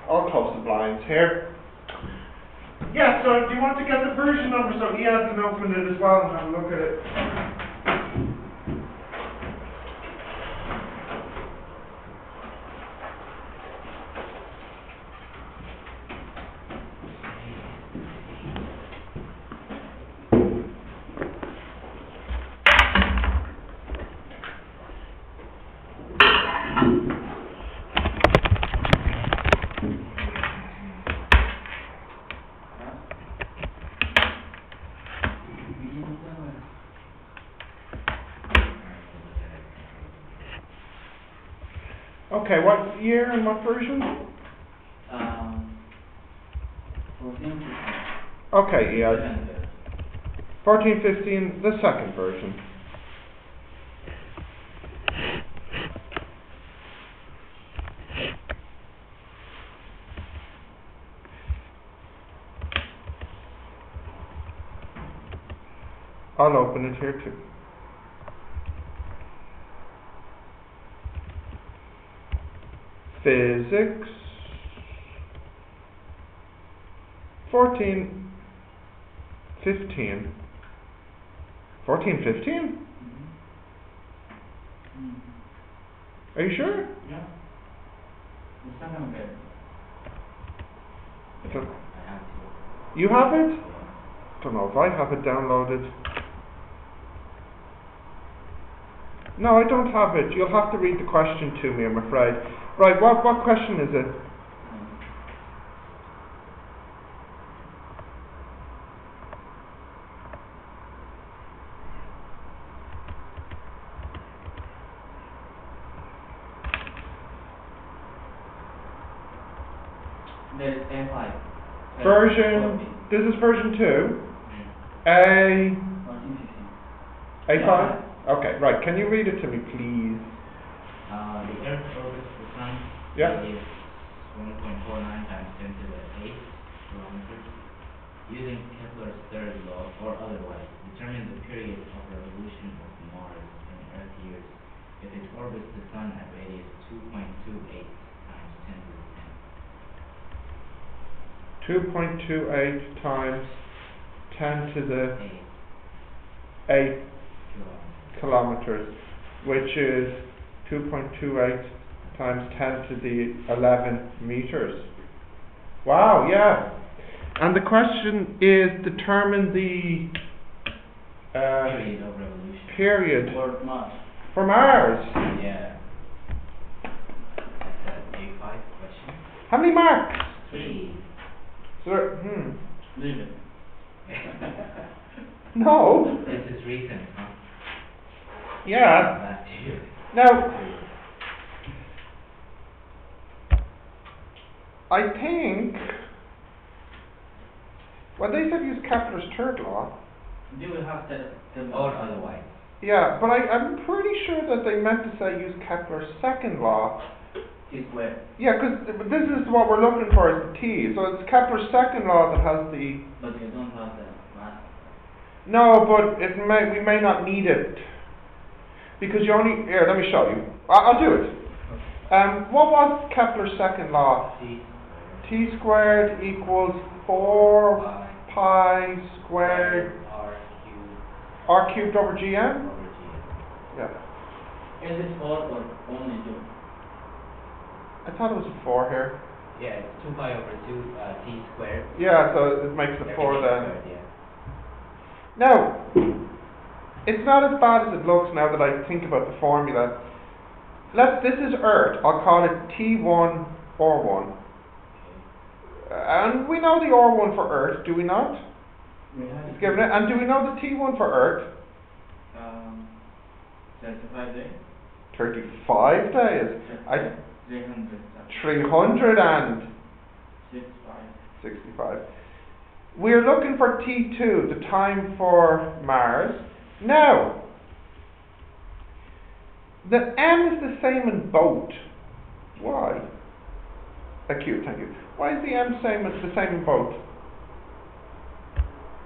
I'll close the blinds here. Yeah, so do you want to get the version number so Ian can open it as well and have a look at it? Okay, what year and what version? 14. Okay, yeah. 1415, the second version. I'll open it here too. Physics 1415. 1415? Are you sure? Yeah. The second bit. I don't, I have to. you have it? Don't know if I have it downloaded. No, I don't have it. You'll have to read the question to me, I'm afraid. Right, what question is it? There's A5. Version, this is version 2. A... 1415. A5? Okay, right. Can you read it to me, please? The Earth orbits the Sun Yeah. is 1.49 times 10 to the 8 kilometers. Using Kepler's third law, or otherwise, determine the period of revolution of Mars in Earth years if it orbits the Sun at radius 2.28 times 10 to the 2.28 times 10 to the 8 8 kilometers, which is 2.28 times 10 to the 11 meters. Wow, yeah. And the question is determine the period of revolution. period For Mars. for Mars. Yeah. That's an A5 question. How many marks? 3. So, Leave it. No. This is recent, huh? Yeah. Last year. Now, I think when they said use Kepler's third law, You will have to or otherwise. yeah, but I'm pretty sure that they meant to say use Kepler's second law. T squared. Yeah, because this is what we're looking for is the T. So it's Kepler's second law that has the... But you don't have the math. No, but we may not need it. Because you only... Here, let me show you. I'll do it. What was Kepler's second law? T squared equals 4 pi squared R r cubed cubed over gm? over G. Yeah. Is it 4 or only 2? I thought it was a 4 here. Yeah, it's 2 pi over 2 T squared. Yeah, so it makes the 4 then. Squared, yeah. Now, it's not as bad as it looks now that I think about the formula. This is Earth. I'll call it T1 R1. And we know the R1 for Earth, do we not? It's given it. And do we know the T1 for Earth? 35 days. 35 days. 300. 365. We're looking for T2, the time for Mars. Now, the M is the same in both. Why? Thank you. Why is the M the same in both?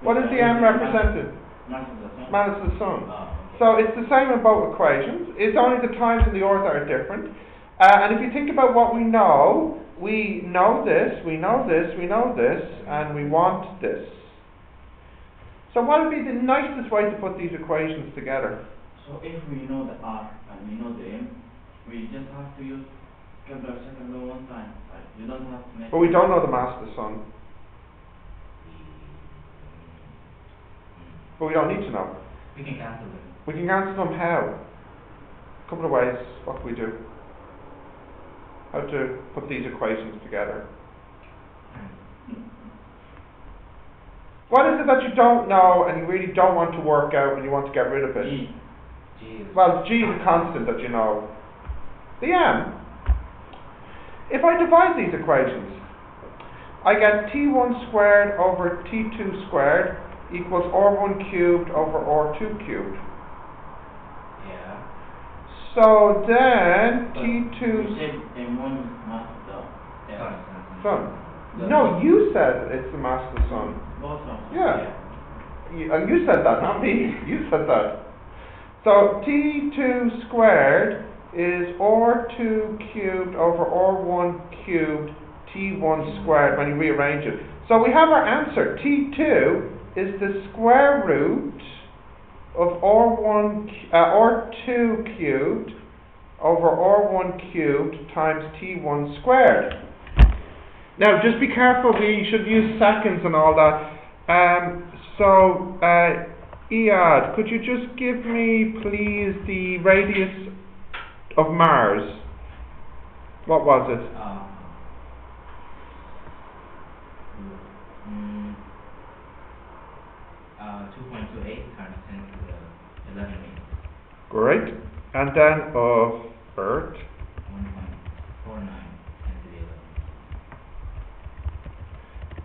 What is the M represented? Mass of the Sun. Mass of the Sun. Oh, okay. So it's the same in both equations. It's only the times in the order are different. And if you think about what we know this, we know this, we know this, and we want this. So what would be the nicest way to put these equations together? So if we know the R and we know the M, we just have to use Kepler's second law one time. Right? You don't have to make. But we don't know the mass of the sun. But we don't need to know. We can cancel them. We can cancel them how? A couple of ways. What can we do? How to put these equations together. What is it that you don't know and you really don't want to work out and you want to get rid of it? G. Well, G is a constant that you know. The M. If I divide these equations, I get T1 squared over T2 squared equals R1 cubed over R2 cubed. Yeah. So then You T2 said M1 is mass of the sun. No, you said it's the mass of the sun. both of them. Yeah. And you said that, not me. You said that. So T2 squared is R2 cubed over R1 cubed T1 squared when you rearrange it. So we have our answer. T2 is the square root of R2 cubed over R1 cubed times T1 squared. Now just be careful, we should use seconds and all that. Iyad, could you just give me please the radius of Mars? What was it? 2.28 times 10 to the 11 meters. Great. And then of Earth? 1.49 10 to the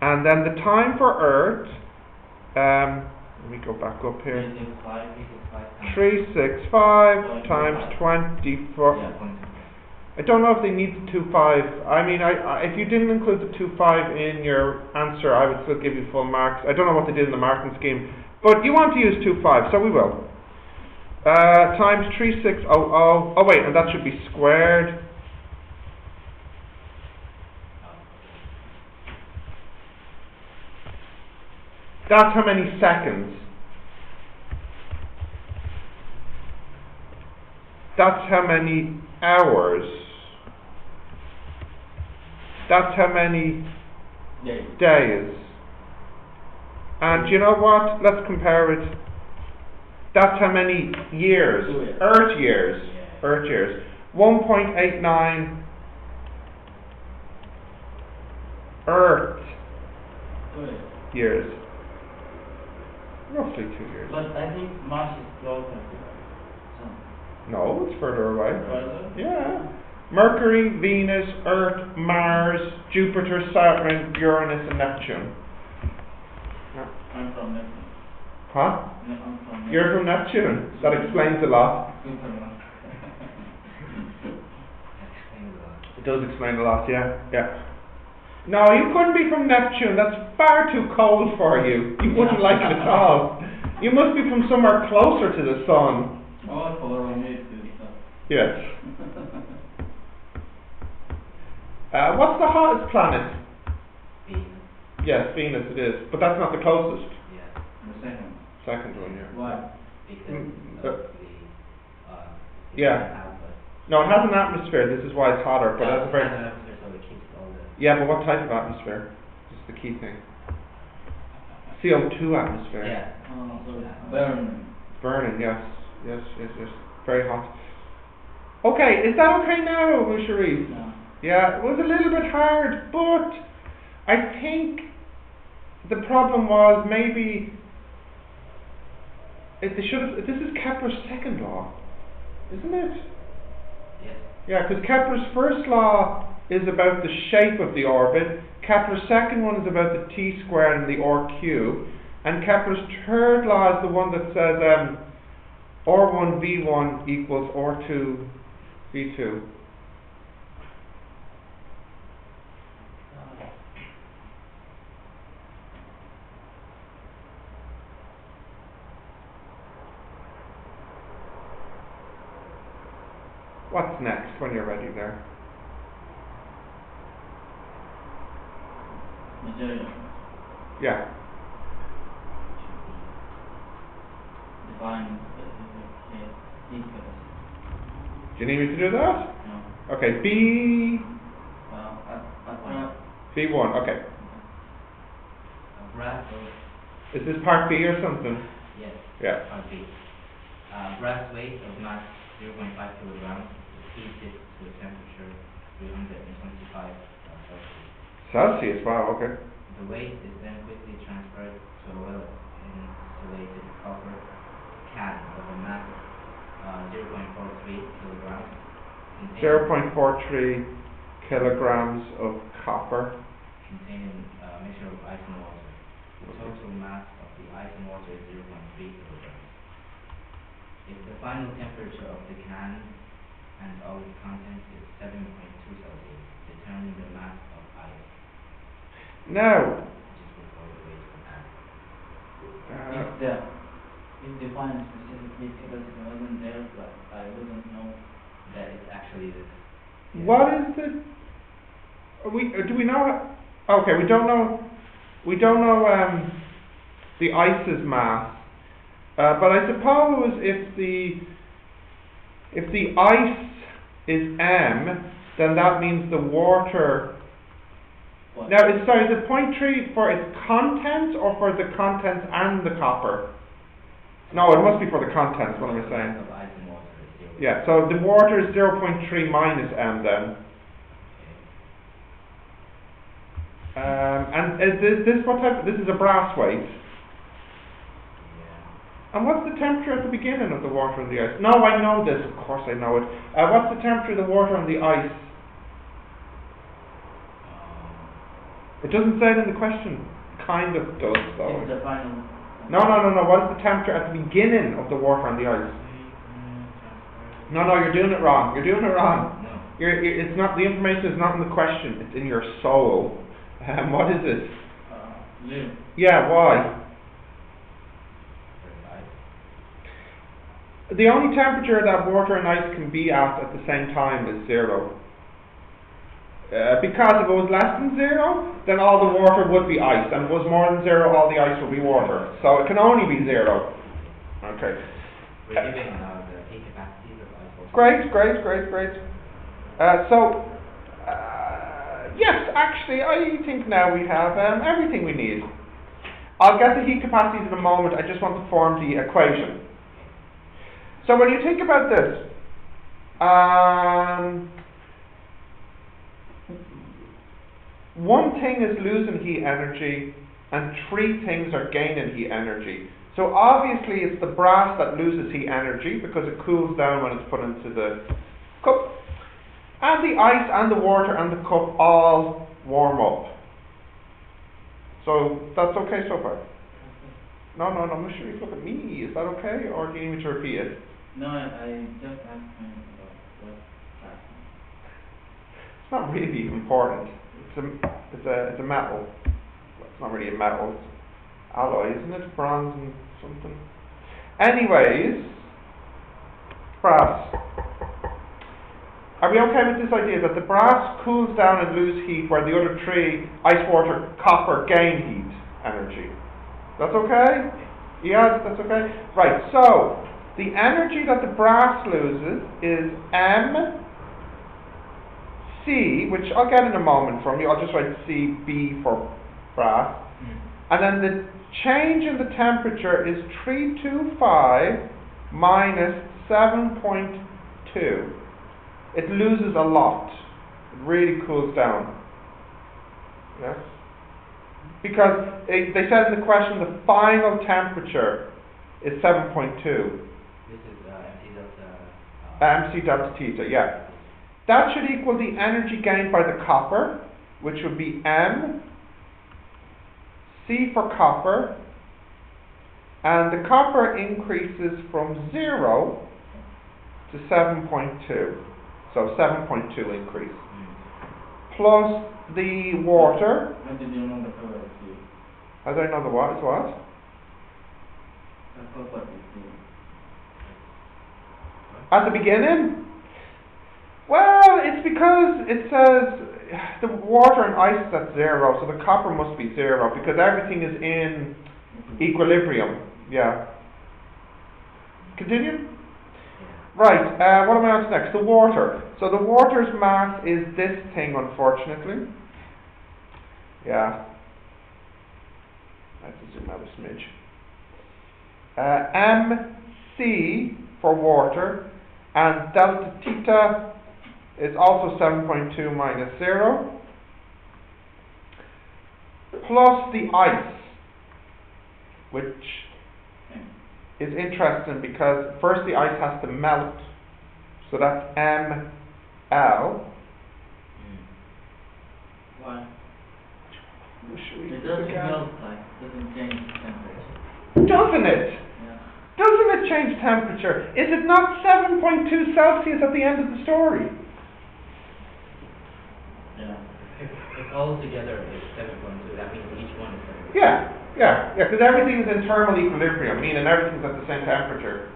11. And then the time for Earth, let me go back up here. 365 times 24. Yeah, 0.25. I don't know if they need the 2.5. I mean, if you didn't include the 2.5 in your answer, I would still give you full marks. I don't know what they did in the marking scheme. But you want to use 2.5, so we will. Times 3600. Oh wait, and that should be squared. That's how many seconds. That's how many hours. That's how many days. And you know what? Let's compare it. That's how many years. Earth years. Earth years. 1.89 Earth years. Roughly 2 years. But I think Mars is closer to the Sun. No, it's further away. Further? Yeah. Mercury, Venus, Earth, Mars, Jupiter, Saturn, Uranus and Neptune. I'm from Neptune. Huh? I'm from Neptune. You're from Neptune. That explains a lot. It does explain a lot, yeah. No, you couldn't be from Neptune. That's far too cold for you. You wouldn't like it at all. You must be from somewhere closer to the sun. Oh, for me to the Sun. Yes. What's the hottest planet? Venus. Yes, Venus it is. But that's not the closest. Yeah. The second. Second one, yeah. Why? Because of the yeah. No, it has an atmosphere. This is why it's hotter. But it has a very... so it keeps all the... Yeah, but what type of atmosphere? This is the key thing. CO2 atmosphere. Yeah. Oh, so it's burning. Burning, yes. Very hot. Okay, is that okay now, Musharif? No. Yeah, it was a little bit hard, but I think the problem was maybe this is Kepler's second law, isn't it? Yes. Yeah, because Kepler's first law is about the shape of the orbit, Kepler's second one is about the t squared and the r cubed, and Kepler's third law is the one that says r1 v1 equals r2 v2. What's next when you're ready there? Material. Yeah. Define specific heat capacity. Do you need me to do that? No. Okay, B... Well, B1, okay. A brass or Is this part B or something? yes, Yeah. part B. Brass weight of mass 0.5 kilograms is heated to a temperature 325 Celsius. Celsius, wow, okay. The weight is then quickly transferred to a well-insulated copper can of a mass 0.43 kilograms. 0.43 kilograms of copper. Containing a mixture of ice and water. The total mass of the ice and water is 0.3 kilograms. If the final temperature of the can and all its contents is 7.2 Celsius, determine the mass of ice, Now, which is before the weight of mass. if define specific heat capacity wasn't there, but I wouldn't know. That is actually this. what is the... do we know... Okay, we don't know the ice's mass. But I suppose if the ice is M, then that means the water... What? Now, is it 0.3 for its contents or for the contents and the copper? No, it must be for the contents, what am I saying? Of ice and water is 0. Yeah, so the water is 0.3 minus M then. And is this what type? This is a brass weight. Yeah. And what's the temperature at the beginning of the water on the ice? No, I know this, of course I know it. What's the temperature of the water on the ice? It doesn't say it in the question. Kind of does, though. It's the final. No. What is the temperature at the beginning of the water on the ice? No, you're doing it wrong. No. It's not. The information is not in the question. It's in your soul. What is it? Zero. Yeah, why? The only temperature that water and ice can be at the same time is 0. Because if it was less than 0, then all the water would be ice, and if it was more than 0, all the ice would be water. So it can only be 0. Okay. We're giving the heat capacities of ice water. Great. Yes, actually, I think now we have everything we need. I'll get the heat capacities in a moment. I just want to form the equation. So when you think about this, one thing is losing heat energy, and 3 things are gaining heat energy. So obviously it's the brass that loses heat energy because it cools down when it's put into the cup. And the ice and the water and the cup all warm up. So that's okay so far? No, make sure you look at me. Is that okay, or do you need me to repeat it? No, I just asked him about what happened. It's not really important. It's a metal. Well, it's not really a metal. It's alloy, isn't it? Bronze and something. Anyways, brass. Are we okay with this idea that the brass cools down and loses heat, where the other 3, ice, water, copper, gain heat energy? That's okay? Yeah, that's okay? Right, so the energy that the brass loses is MC, which I'll get in a moment from you. I'll just write CB for brass. And then the change in the temperature is 325 minus 7.2. It loses a lot. It really cools down. Yes? Because they said in the question the final temperature is 7.2. This is MC delta. MC delta theta, yeah. That should equal the energy gained by the copper, which would be M, C for copper, and the copper increases from 0 to 7.2. So 7.2 increase. Plus the water. How did you know the copper is zero? How do I know the what is what? The copper is zero. At the beginning? Well, it's because it says the water and ice is at 0, so the copper must be 0 because everything is in equilibrium. Yeah. Continue? Right, what am I on to next? The water. So the water's mass is this thing, unfortunately. Yeah. I have to zoom out a smidge. MC for water, and delta theta is also 7.2 minus 0, plus the ice, which is interesting because first the ice has to melt, so that's ML. Why? Should we It do it doesn't again? melt, like, doesn't change temperature. Doesn't it? Yeah. Doesn't it change temperature? Is it not 7.2 Celsius at the end of the story? Yeah. If all together is 7.2, that means each one is 7.2. Yeah, because everything is in thermal equilibrium, meaning everything's at the same temperature.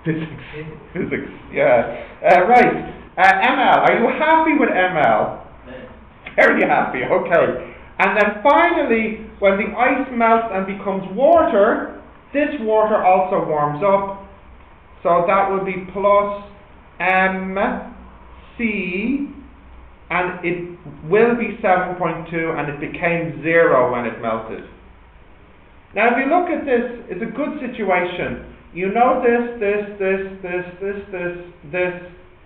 Physics, yeah. Right, ML, are you happy with ML? Very happy, okay. And then finally, when the ice melts and becomes water, this water also warms up. So that would be plus MC, and it will be 7.2, and it became 0 when it melted. Now if you look at this, it's a good situation. You know this,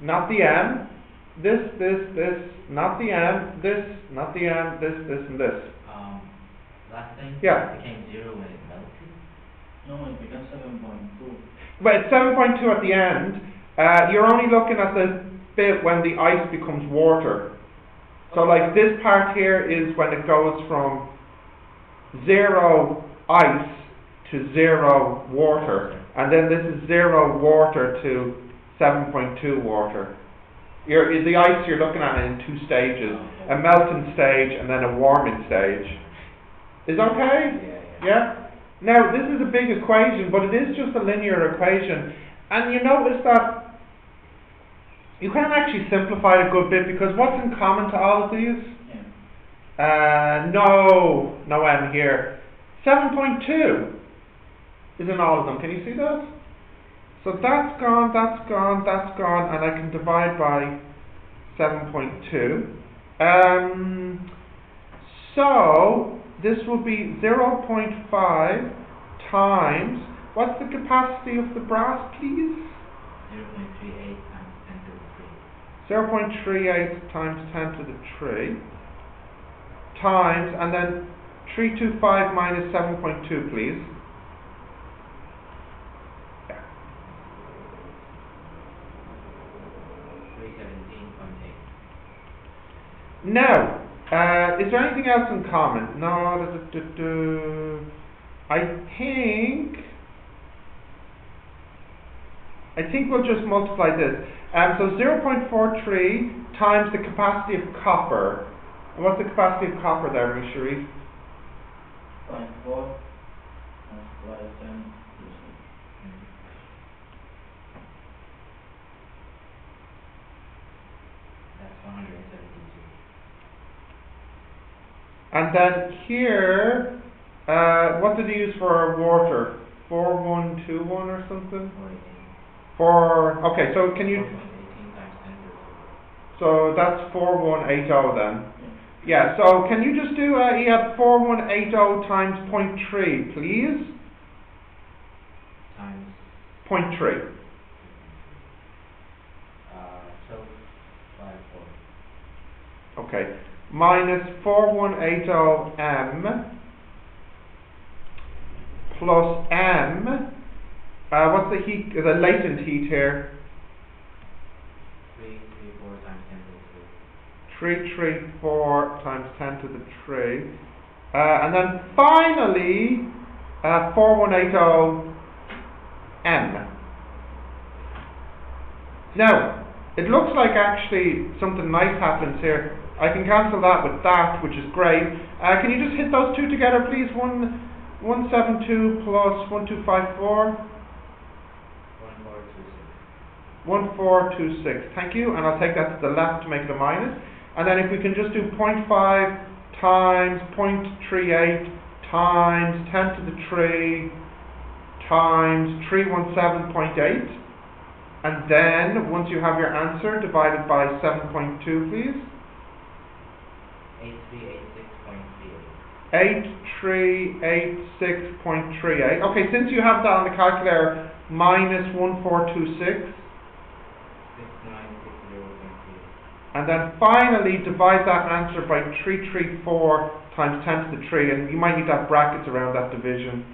not the M, this, not the M, this, not the M, this, and this. Last thing, Yeah. it became 0 when it melted. No, it becomes 7.2. But it's 7.2 at the end. You're only looking at the bit when the ice becomes water. So like this part here is when it goes from 0 ice to 0 water. And then this is 0 water to 7.2 water. The ice you're looking at it in 2 stages. A melting stage and then a warming stage. Is that okay? Yeah? Now, this is a big equation, but it is just a linear equation. And you notice that you can actually simplify it a good bit, because what's in common to all of these? No M here. 7.2 is in all of them. Can you see that? So that's gone, and I can divide by 7.2. So this will be 0.5 times, what's the capacity of the brass, please? 0.38 times 10 to the 0.38 times 10 to the 3 times, and then 325 minus 7.2, please. Yeah. 317.8. Now, is there anything else in common? No, I think we'll just multiply this. So 0.43 times the capacity of copper. And what's the capacity of copper there, Sharif? 0.4 multiplied 10%. That's 172. And then here, what did he use for water? 4121 or something? 418. Okay, so can you... 4.18 times 10 to the 3. So that's 4180 then. Yeah, so can you just do, he had 4180 times 0.3, please? Times 0.3. 1254. Okay. Minus 4180 M plus M. What's the heat, the latent heat here? 334 times 10 to the 334 times 10 to the 3. And then finally, 4180 M. Now, it looks like actually something nice happens here. I can cancel that with that, which is great. Can you just hit those two together, please? 172 plus 1254. 1426. 1426. Thank you. And I'll take that to the left to make it a minus. And then if we can just do 0.5 times 0.38 times 10 to the 3 times 317.8. And then, once you have your answer, divide it by 7.2, please. 8386.38. 8386.38. Okay, since you have that on the calculator, minus 1426. 6960.38. And then finally, divide that answer by 334 times 10 to the 3. And you might need to have brackets around that division,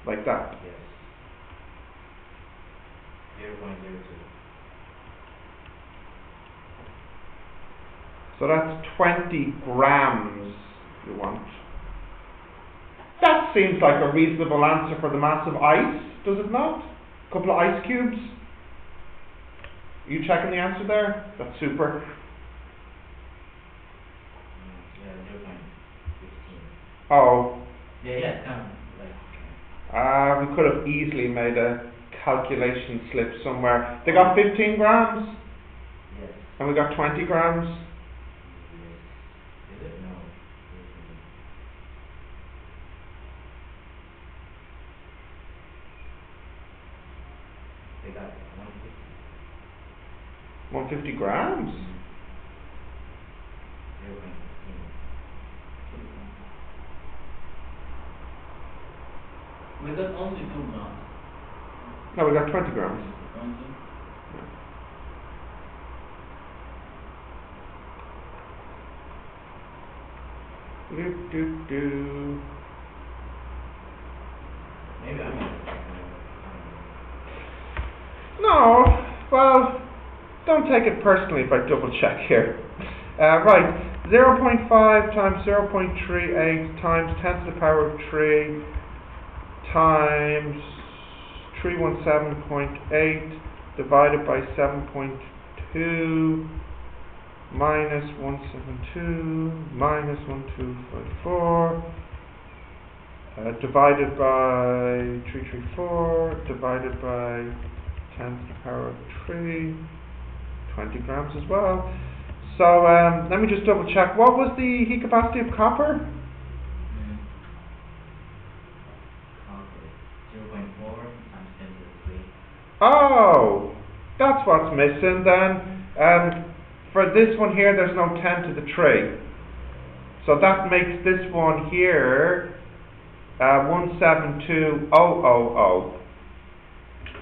like that. Yes. 0.02. So that's 20 grams, if you want. That seems like a reasonable answer for the mass of ice, does it not? A couple of ice cubes. Are you checking the answer there? That's super. Yeah, 0.15. Oh, Yeah, come, like, we could have easily made a calculation slip somewhere. They got 15 grams, yes. and we got 20 grams. Yes. Is it? No. They got 150. 150 grams? 0.15. We got only 2 grams. No, we got 20 grams. Only? Do. Maybe I'm No, well, don't take it personally if I double check here. Right, 0.5 times 0.38 times 10 to the power of 3 times 317.8 divided by 7.2 minus 172 minus 1254 divided by 334 divided by 10 to the power of 3, 20 grams as well. So let me just double check. What was the heat capacity of copper? copper. 0.4 times 10 to the 3. Oh, that's what's missing then. For this one here, there's no 10 to the 3. So that makes this one here 172000.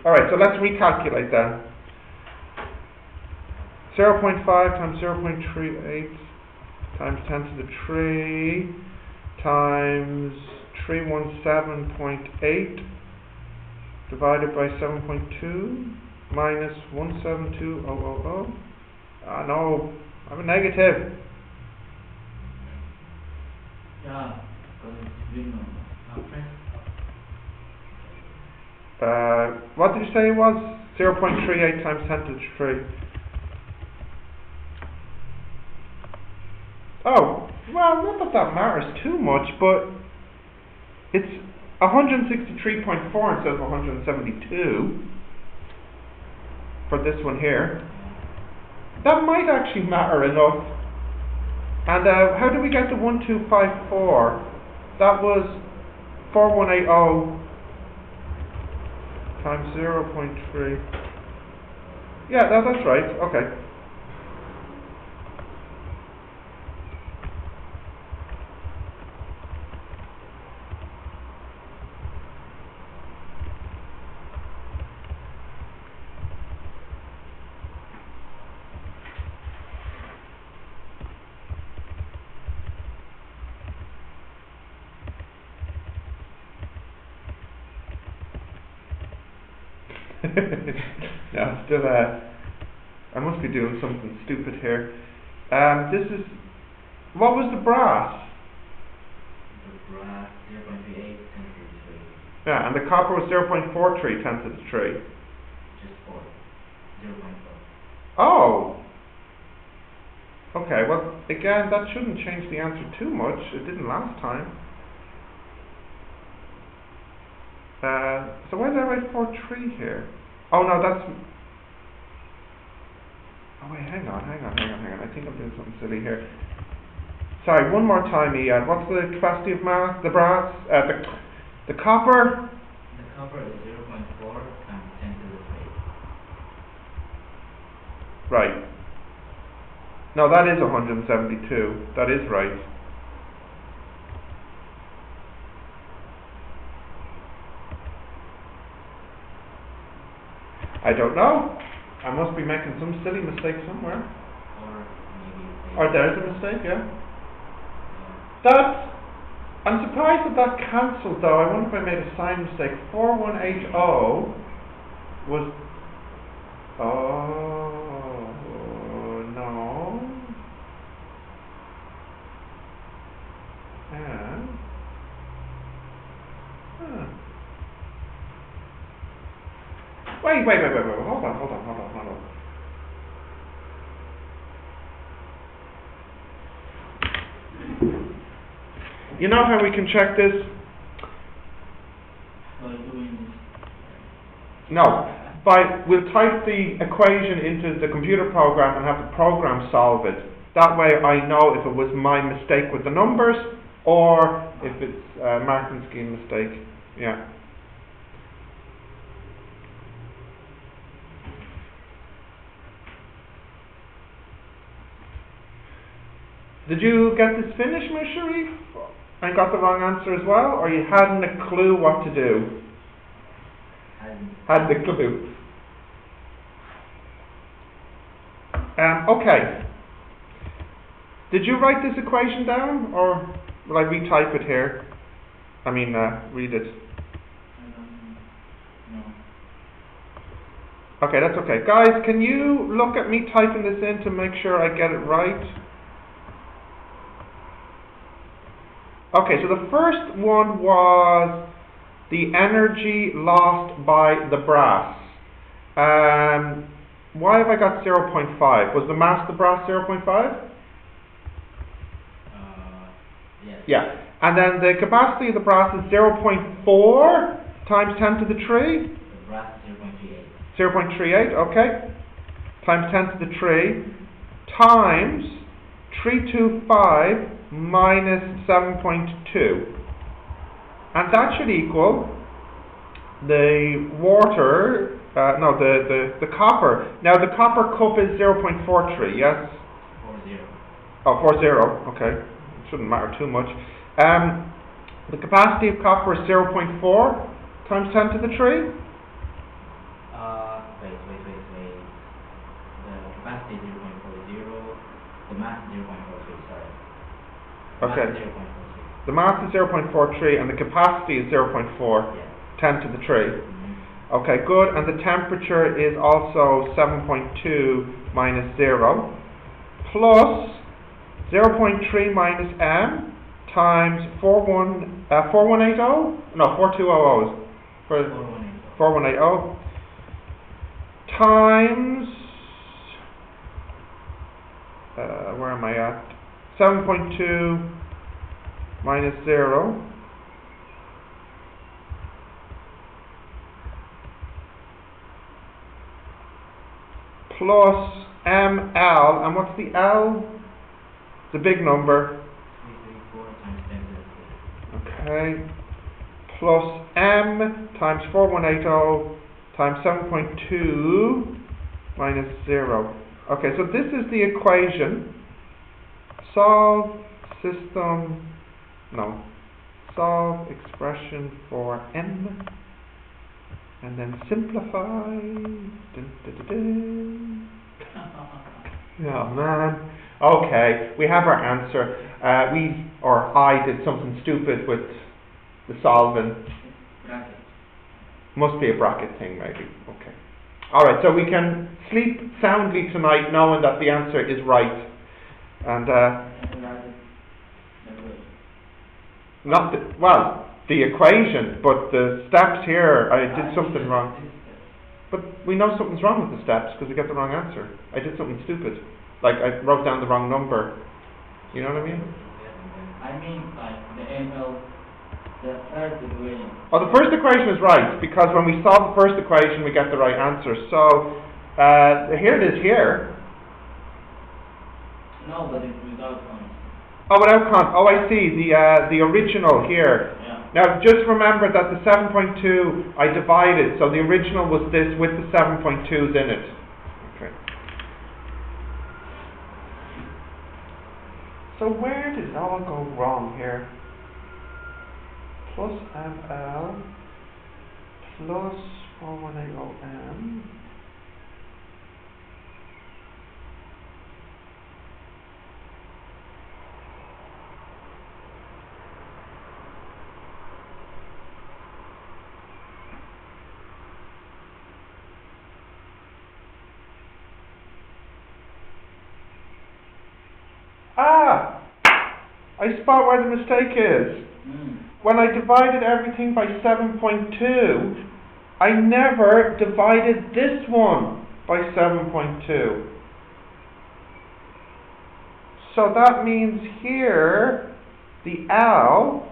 Alright, so let's recalculate then. 0.5 times 0.38 times 10 to the 3 times 317.8 divided by 7.2 minus 172000. No, I have a negative. Yeah, because it's big number. What did you say it was? 0.38 times 10 to the 3. Oh, well, not that that matters too much, but it's 163.4 instead of 172 for this one here. That might actually matter enough. And how did we get to 1254? That was 4180 times 0.3. Yeah, that's right. Okay. No, still, I must be doing something stupid here. This is, what was the brass? The brass 0.38 10 to the 3. Yeah, and the copper was 0.43 10 to the 3. Just 4. 0.4. Oh! Okay, well, again, that shouldn't change the answer too much. It didn't last time. So why did I write 4.3 here? Oh no, that's... Oh wait, hang on. I think I'm doing something silly here. Sorry, one more time, Ian. What's the capacity of the brass? The copper? The copper is 0.4 times 10 to the 8. Right. No, that is 172. That is right. I don't know. I must be making some silly mistake somewhere. Or maybe... Or there's a mistake, yeah. Yeah. I'm surprised that cancelled though. I wonder if I made a sign mistake. 4180 was... Oh, no. And... Huh. Wait. Hold on. You know how we can check this? By doing this. No. We'll type the equation into the computer program and have the program solve it. That way I know if it was my mistake with the numbers or if it's a marking scheme mistake. Yeah. Did you get this finished, Ms. Sharif? And got the wrong answer as well? Or you hadn't a clue what to do? Had the clue. Okay. Did you write this equation down? Or will I retype it here? I mean, read it. No. Okay, that's okay. Guys, can you look at me typing this in to make sure I get it right? Okay, so the first one was the energy lost by the brass. Why have I got 0.5? Was the mass of the brass 0.5? Yes. Yeah. And then the capacity of the brass is 0.4 times 10 to the 3? The brass is 0.38. 0.38, okay. Times 10 to the 3 times 325 minus 7.2. And that should equal the water, the copper. Now the copper cup is 0.43, yes? 40. Oh, 40, okay. Shouldn't matter too much. The capacity of copper is 0.4 times 10 to the 3? Wait. The capacity is 0.40. The mass is 0.43, sorry. Okay. The mass is 0.43. The mass is 0.43 and the capacity is 0.4, Yeah. 10 to the 3. Mm-hmm. Okay, good. And the temperature is also 7.2 minus 0 plus 0.3 minus m times 4180? No, 4200 is 4180 times where am I at? 7.2 minus 0 plus ml, and what's the L? It's a big number. 334 times 10 to the 3. Okay. Plus m times 4180 times 7.2 minus 0. Okay, so this is the equation. Solve expression for m, and then simplify. Oh man. Okay, we have our answer. I did something stupid with the solving. Bracket. Must be a bracket thing, maybe. Okay. Alright, so we can sleep soundly tonight knowing that the answer is right. And, the equation, but the steps here, I did something wrong. But we know something's wrong with the steps because we got the wrong answer. I did something stupid. Like, I wrote down the wrong number. You know what I mean? I mean, like, the ml The first equation. Oh, the first equation is right, because when we solve the first equation, we get the right answer. So, here it is here. No, but it's without constant. Oh, without constant. Oh, I see. The original here. Yeah. Now, just remember that the 7.2 I divided, so the original was this with the 7.2s in it. Okay. So where did it all go wrong here? Plus ML plus 4180M. Ah! I spot where the mistake is. When I divided everything by 7.2, I never divided this one by 7.2. So that means here, the L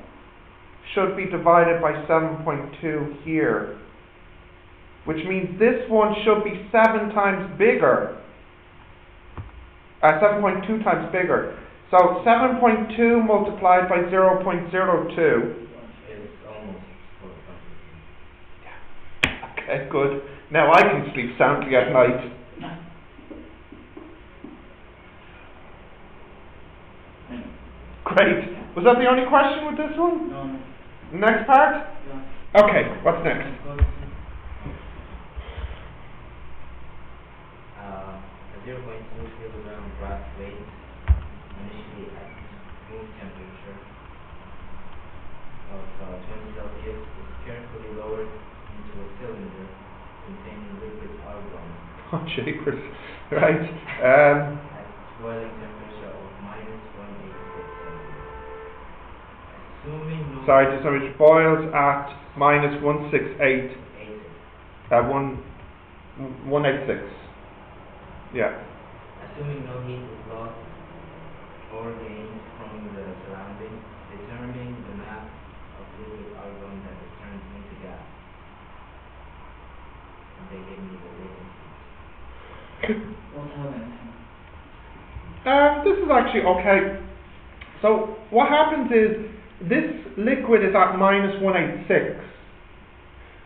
should be divided by 7.2 here. Which means this one should be 7 times bigger. 7.2 times bigger. So 7.2 multiplied by 0.02. It's almost 400. Okay, good. Now I can sleep soundly at night. Great. Was that the only question with this one? No. Next part? Yeah. Okay, what's next? A 0.2 kilogram brass weight initially at room temperature of 20 Celsius is carefully lowered into a cylinder containing liquid argon Oh, jeepers. Right. at boiling temperature of minus 186 Celsius. Assuming no Sorry, just so it boils at minus 168, 186. Yeah. Assuming no heat is lost or gained from the surroundings, determine the mass of liquid argon that is turned into gas. And they gave me the latent heat. What happened? This is actually okay. So what happens is this liquid is at minus 186,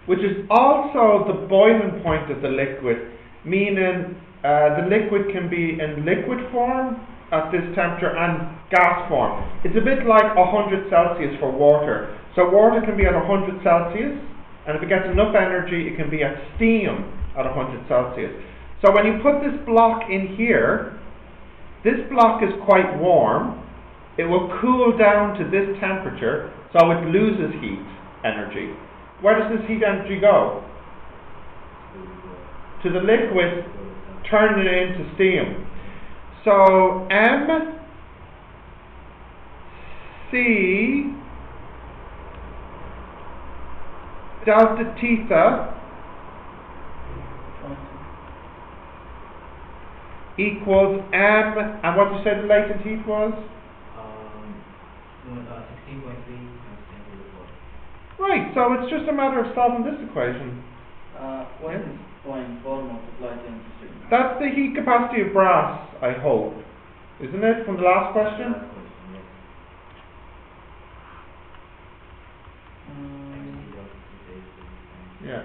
which is also the boiling point of the liquid, meaning the liquid can be in liquid form at this temperature and gas form. It's a bit like 100 Celsius for water. So water can be at 100 Celsius, and if it gets enough energy, it can be at steam at 100 Celsius. So when you put this block in here, this block is quite warm. It will cool down to this temperature, so it loses heat energy. Where does this heat energy go? To the liquid, turning it into steam. So MC delta theta equals M, and what you said the latent heat was? 16.3 times 10 to the 4. Right, so it's just a matter of solving this equation. What is 0.4 multiplied into 6? That's the heat capacity of brass, I hope. Isn't it, from the last question? Last question, yes. Yeah.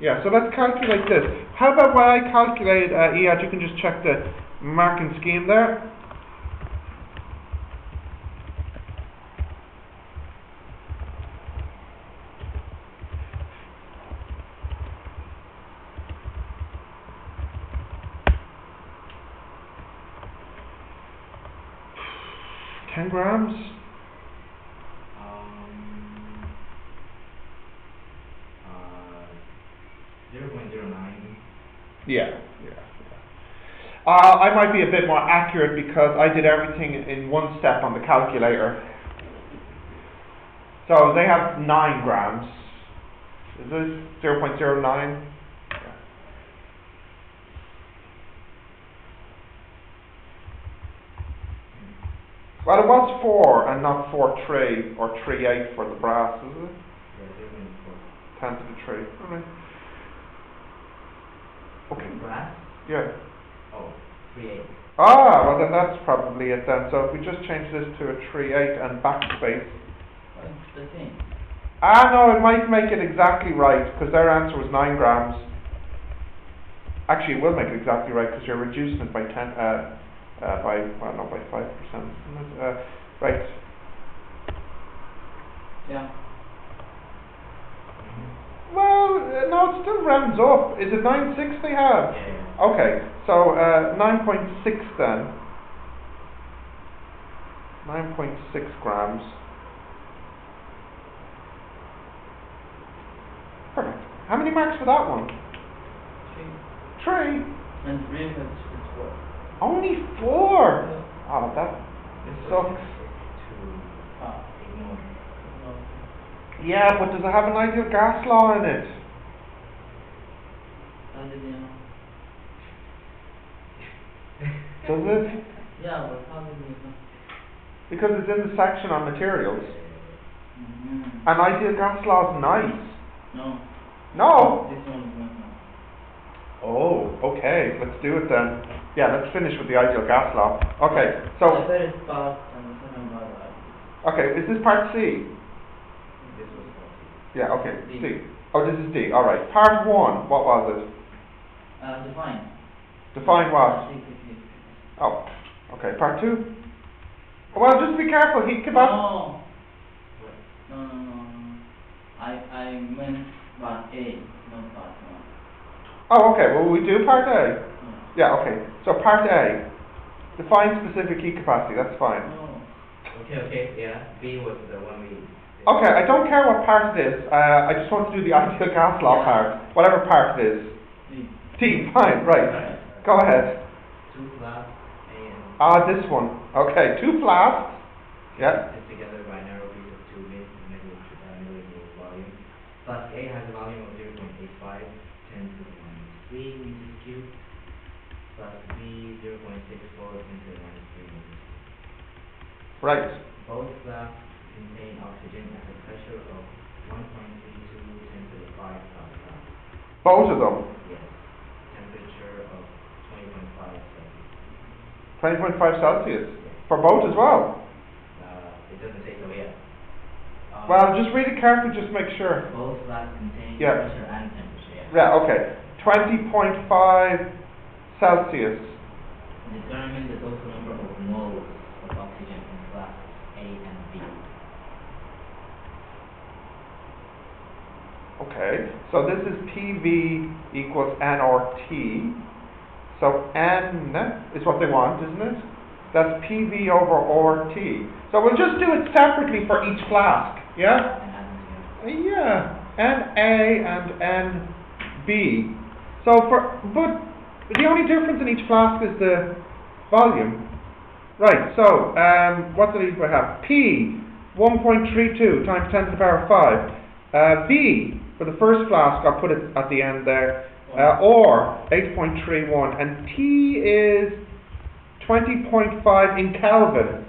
Yeah, so let's calculate this. How about while I calculate, Iyad, you can just check the marking scheme there. $10 grams. 0.09. Yeah. I might be a bit more accurate because I did everything in one step on the calculator. So they have 9 grams. Is this 0.09? Well, it was 4 and not 4.3 or 3.8 for the brass, is it? Yeah, 10 to the 3. Alright. Okay. Brass? Yeah. Oh, 3/8. Ah, well then that's probably it then. So if we just change this to a 3.8 and backspace. Well, it's the same. Ah, no, it might make it exactly right, because their answer was 9 grams. Actually, it will make it exactly right, because you're reducing it by 10, not by 5%, isn't it? Right. Yeah. Well, no, it still rounds up. Is it 9.6 they have? Yeah. Okay, so 9.6 then. 9.6 grams. Perfect. How many marks for that one? 3. 3. And real it's 4. Only 4. Oh, that sucks. Ignore. Yeah, but does it have an ideal gas law in it? How did you know? Does it? Yeah, but how did you know? Because it's in the section on materials. Mm-hmm. And ideal gas law is nice. No. No? This one is not now. Oh, okay. Let's do it then. Yeah, let's finish with the ideal gas law. Okay, The so, first part and the second part are okay, is this part C? This was 40. Yeah, okay, D. C. Oh, this is D. Alright. Part 1, what was it? define. Define what? C, C, C. Oh, okay. Part 2? Well, just be careful. Heat capacity. No. No. I meant part A, not part 1. Oh, okay. Well, we do part A. Yeah. Yeah, okay. So part A. Define specific heat capacity. That's fine. No. Okay, yeah. B was the one we... Okay, I don't care what part it is. I just want to do the ideal gas law Yeah. part. Whatever part it is. D. T, fine, right. Go ahead. 2 flasks, A and... Ah, this one. Okay, 2 flasks. Yeah. Put together by a narrow piece of tubing in milliliter volume. Flask A has a volume of 0.85, 10 to the minus 3 meters cubed. Flask B, 0.64, 10 to the minus 3 meters cubed. Right. Both flasks contain oxygen at a pressure of 1.32, 10 to the 5 Pascal. Both of them. Yes. Temperature of 20.5 Celsius. 20.5 Celsius. Yes. For both as well. It doesn't say so yet. Well, just read it carefully, just make sure. Both flasks contain Yeah. pressure and temperature, Yeah, okay. 20.5 Celsius. Determine the total number of moles of oxygen in flasks A and B. Okay, so this is PV equals N or T. So N is what they want, isn't it? That's PV over RT. So we'll just do it separately for each flask, yeah? And add them together. Yeah, NA and NB. But the only difference in each flask is the volume. Right, so what do we have? P, 1.32 times 10 to the power 5. V, for the first flask, I'll put it at the end there, or 8.31, and T is 20.5 in Kelvin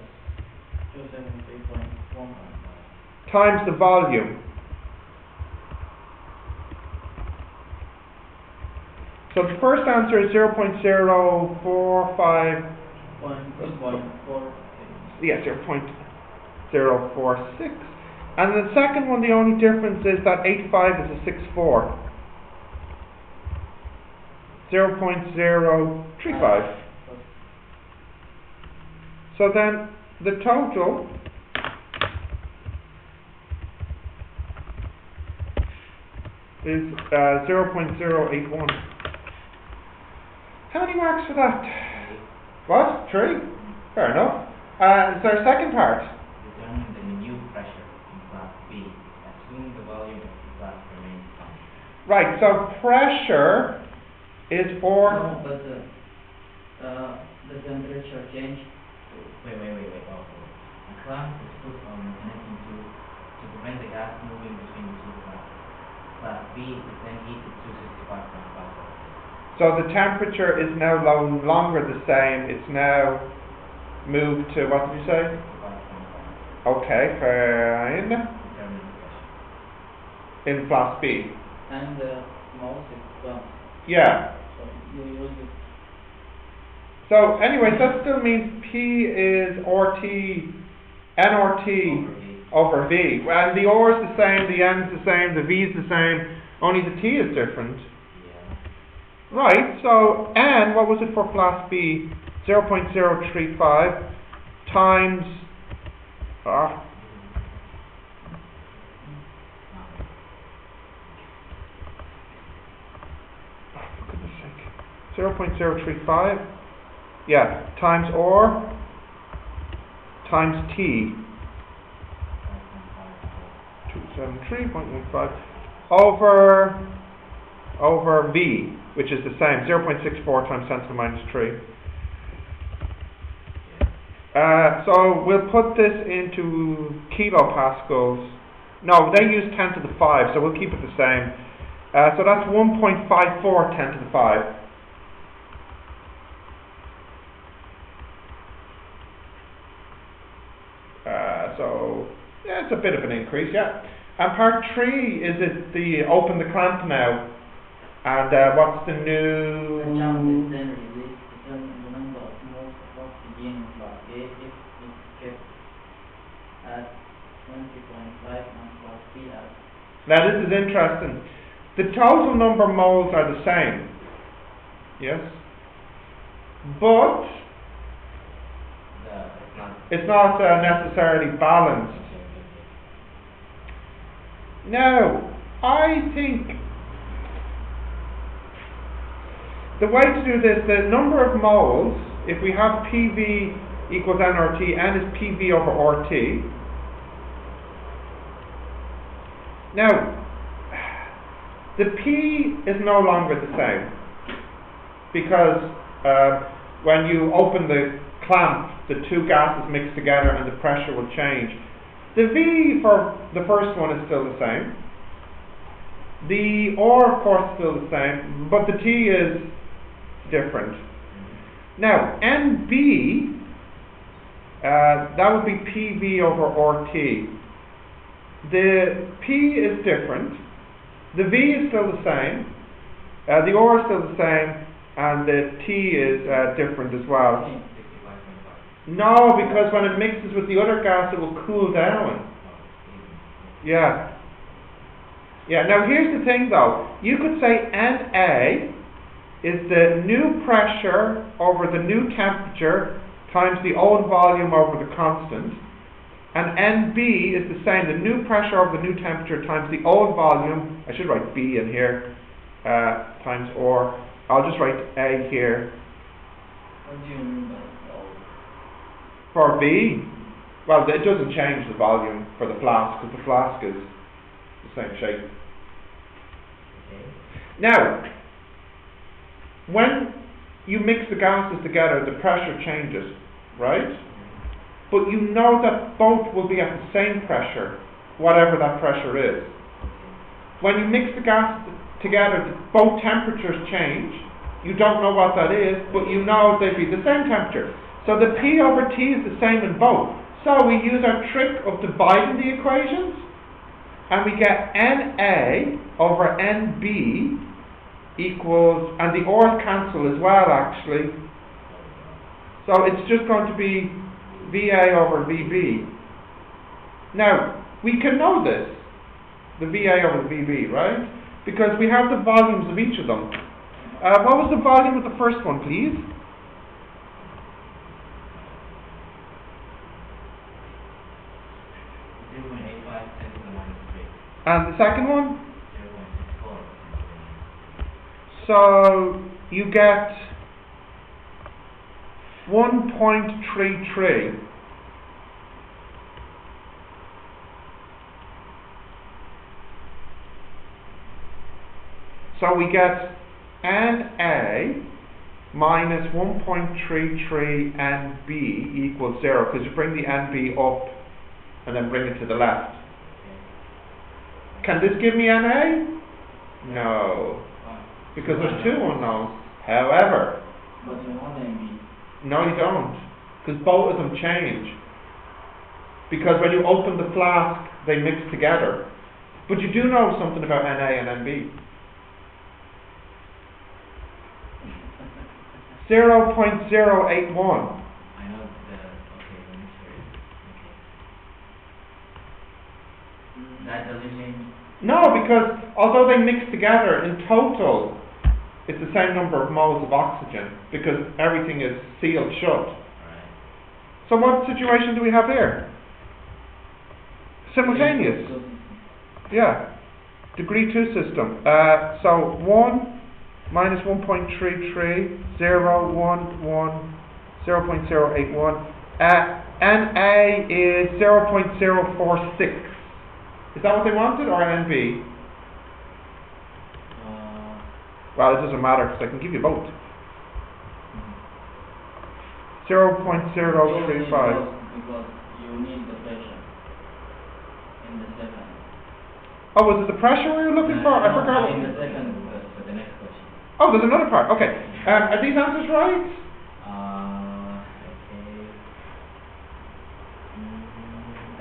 273.1. times the volume. So the first answer is 0.045, 1.4. yeah, 0.046. And the second one, the only difference is that 8.5 is a 6.4. 0.035. So then the total is 0.081. How many marks for that? What? 3? Fair enough. Is there a second part? Determine the new pressure in flask B. Assume the volume of the flask remains constant. Right, so pressure is No, or... but the temperature change. Wait. Oh. A clamp is put on the connecting tube to prevent the gas moving between the two flasks. Flask B is then heated to 65.5 Celsius. So the temperature is no longer the same, it's now move to, what did you say? 5.5. Okay, fine. Determine the pressure. In class B. And the mouse is gone. Yeah. So you use it. So anyway, that still means P is RT, NRT over V. And the R is the same, the N is the same, the V is the same, only the T is different. Yeah. Right, so N, what was it for class B? 0.035 times, for goodness sake, 0.035, yeah, times R times T, 273.15, over V, which is the same, 0.64 times 10 to the minus 3. So we'll put this into kilopascals. No, they use 10 to the 5, so we'll keep it the same. So that's 1.54 10 to the 5. So yeah, it's a bit of an increase, yeah. And part 3 is it the open the clamp now, and what's the The new? jump is then released determine the number of moles of oxygen in class A if it's kept at 20.5 and class B at. Now this is interesting. The total number of moles are the same, yes, but it's not necessarily balanced. Now, I think the way to do this, the number of moles, if we have PV equals nRT, N is PV over RT. Now, the P is no longer the same, because when you open the clamp, the two gases mix together and the pressure will change. The V for the first one is still the same. The R, of course, is still the same, but the T is different. Now, NB, that would be PV over RT. The P is different. The V is still the same. The R is still the same, and the T is different as well. 65.5. No, because when it mixes with the other gas, it will cool down. Yeah. Yeah, now here's the thing though. You could say NA is the new pressure over the new temperature times the old volume over the constant. And NB is the same, the new pressure over the new temperature times the old volume. I should write B in here, times or. I'll just write A here. What do you mean by old? For V, well, it doesn't change the volume for the flask, because the flask is the same shape. Okay. Now, when you mix the gases together, the pressure changes, right? But you know that both will be at the same pressure, whatever that pressure is. When you mix the gases together, both temperatures change. You don't know what that is, but you know they'd be the same temperature. So the P over T is the same in both. So we use our trick of dividing the equations, and we get NA over NB equals, and the R's cancel as well actually. So it's just going to be VA over VB. Now, we can know this, the VA over the VB, right? Because we have the volumes of each of them. What was the volume of the first one, please? 0.85 10 to the minus 3. And the second one? 0.64. So you get 1.33. So we get NA minus 1.33 NB equals 0, because you bring the NB up and then bring it to the left. Can this give me NA? No, because there's two unknowns. However, But you have NB. no you don't, because both of them change. Because when you open the flask, they mix together. But you do know something about Na and Nb. 0.081. I know the, okay, let me show you. Okay. That doesn't change? No, because although they mix together, in total, it's the same number of moles of oxygen, because everything is sealed shut. Right. So what situation do we have here? Simultaneous. Yeah. Degree 2 system. So 1 minus 1.33, 0, 1, 1, 0.081. Na is 0.046. Is that what they wanted, or Nb? Well, it doesn't matter, because I can give you both. 0.035. Because you need the pressure in the second. Oh, was it the pressure we were looking for? I forgot. In the second. For the next question. Oh, there's another part. Okay. Are these answers right? Okay.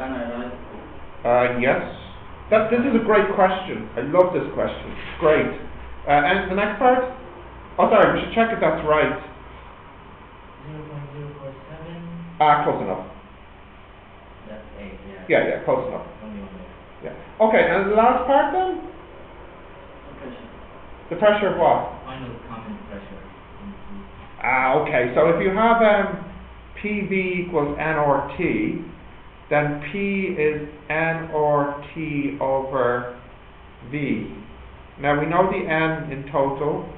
Can I write? Yes. This is a great question. I love this question. It's great. And the next part? Oh, sorry, we should check if that's right. 0.047. Close enough. That's 8, yeah. Yeah, close enough. Only one more. Yeah. Okay, and the last part then? The pressure. The pressure of what? Final common pressure. Okay, so if you have PV equals N or T, then P is N or T over V. Now we know the N in total,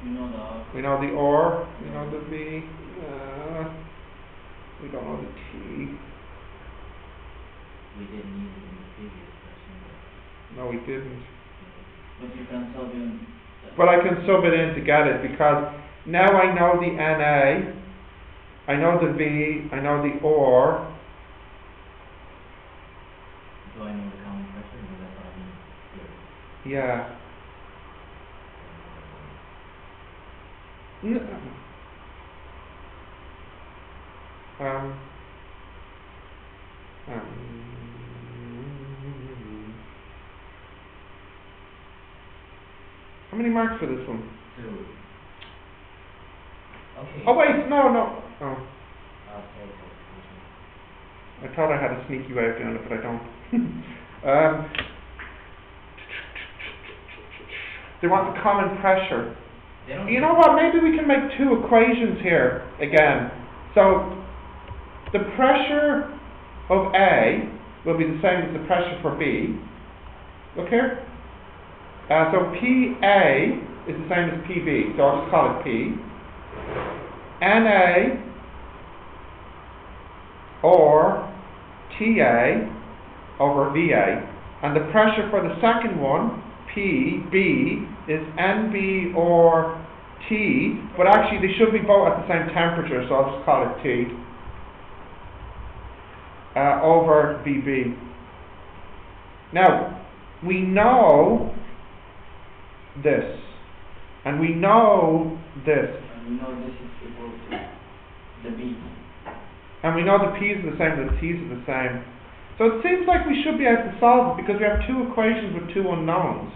You know the R. we know the or, we know the V, we don't know the T. We didn't use it in the previous question. No, we didn't. But you can solve in. But I can sub it in to get it, because now I know the Na, I know the V, I know the or. Do I know the common pressure? No, that's what I mean here. Yeah. How many marks for this one? 2. Okay. Oh wait, no. Oh, Okay. I thought I had a sneaky way of doing it, but I don't. They want the common pressure. You know what, maybe we can make two equations here again. So, the pressure of A will be the same as the pressure for B. Look here. So PA is the same as PB, so I'll just call it P. NA or TA over VA. And the pressure for the second one, PB, is NB or T, but actually they should be both at the same temperature, so I'll just call it T, over VB. Now, we know this, and we know this, And we know this is equal to the B. and we know the P's are the same, the T's are the same. So it seems like we should be able to solve it because we have two equations with two unknowns.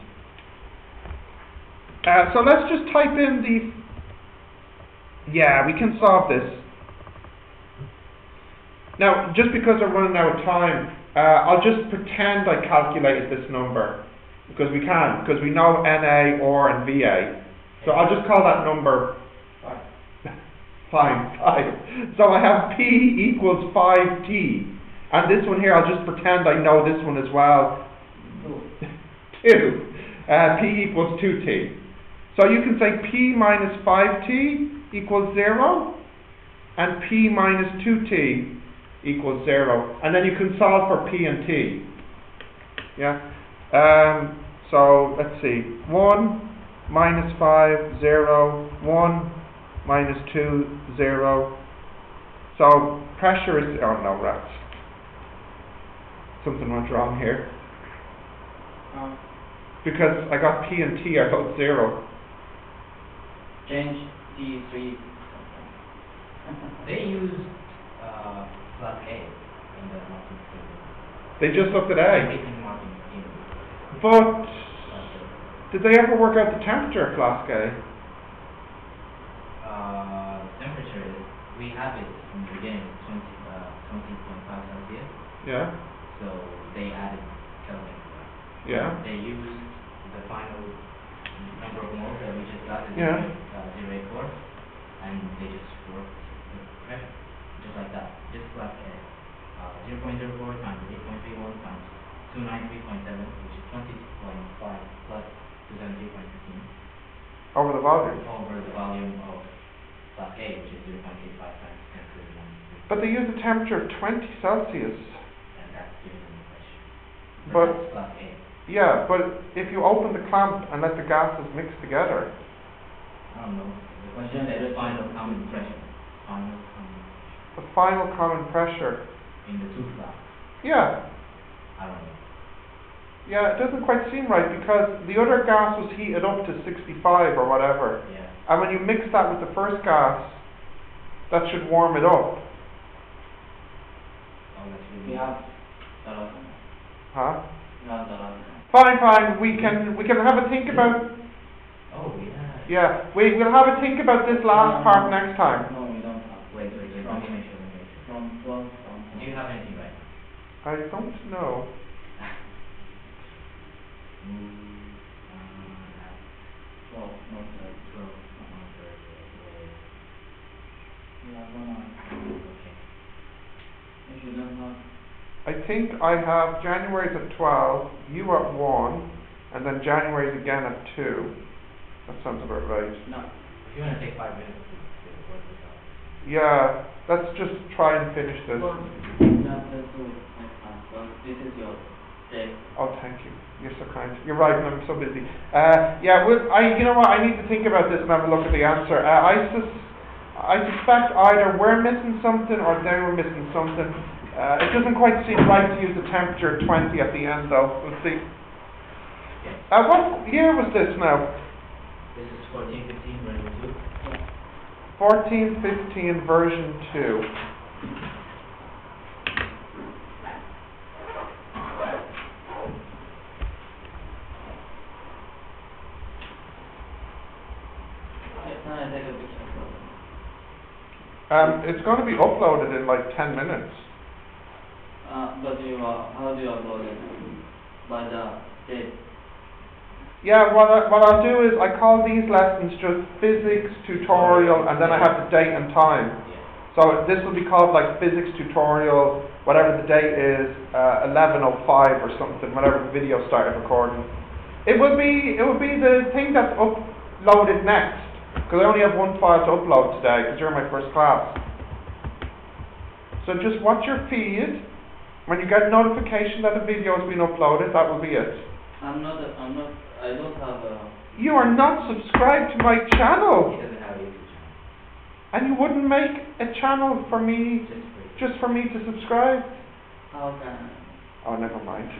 So let's just type in the... Yeah, we can solve this. Now, just because we're running out of time, I'll just pretend I calculated this number. Because we can, because we know NA, OR, and VA. So I'll just call that number 5. So I have P equals 5T. And this one here, I'll just pretend I know this one as well. 2. P equals 2T. So you can say P minus 5T equals 0. And P minus 2T equals 0. And then you can solve for P and T. Yeah? So let's see. 1 minus 5, 0. 1 minus 2, 0. So pressure is... Oh no, rats. Something went wrong here. Because I got P and T are both 0. Change T3. They use class A in the marking scheme. They just looked at A. Everything marking scheme. But Class A. did they ever work out the temperature of flask A? Temperature is, we have it from the beginning, 20.5 Celsius. Yeah. So they added Kelvin to that. Yeah. They used the final number of moles that we just got is Yeah. 0.84, and they just worked the pressure, just like that. Just class A. 0.04 times 8.31 times 293.7, which is 22.5 plus 273.15 Over the volume. over the volume of class A, which is 0.85 times 10 to the 1. But they use a temperature of 20 Celsius. And that's giving them the pressure. But- That's class A. Yeah, but if you open the clamp and let the gases mix together, I don't know. The question is final common pressure. Final common pressure. the final common pressure. In the two flasks. Yeah. I don't know. Yeah, it doesn't quite seem right because the other gas was heated up to 65 or whatever. Yeah. And when you mix that with the first gas, that should warm it up. Oh, that's really. We have that on. Huh? We have that on. Fine, we can have a think about, Oh, yeah. yeah, we'll have a think about this last part next time. No, we don't have. Wait, let me make sure. From 12 down. Do you have anything right? I don't know. At 12, not 12. 12, not 30, We have one on. okay. If you don't have, I think I have January's at 12, you at 1, and then January's again at 2. That sounds about right. no. If you want to take 5 minutes to work this out. Yeah, let's just try and finish this. Well, let's do it next time. Well, this is your day. Oh, thank you. You're so kind. You're right, I'm so busy. Yeah, you know what? I need to think about this and have a look at the answer. I suspect either we're missing something or they were missing something. It doesn't quite seem right to use the temperature 20 at the end, though. We'll see. What year was this now? This is 1415 version 2. 1415 version 2. Can I take a picture? It's going to be uploaded in like 10 minutes. But you how do you upload it? By the date? Yeah, what I'll do is I call these lessons just physics tutorial, and then I have the date and time. Yeah. So this will be called like physics tutorial, whatever the date is, 11:05 or something, whatever the video started recording. It will be the thing that's uploaded next, because I only have one file to upload today, because you're in my first class. So just watch your feed. When you get notification that a video has been uploaded, that will be it. I don't have a... You are not subscribed to my He channel, doesn't have a YouTube channel. and you wouldn't make a channel for me, Just for just for me to subscribe? How can I? Oh, never mind.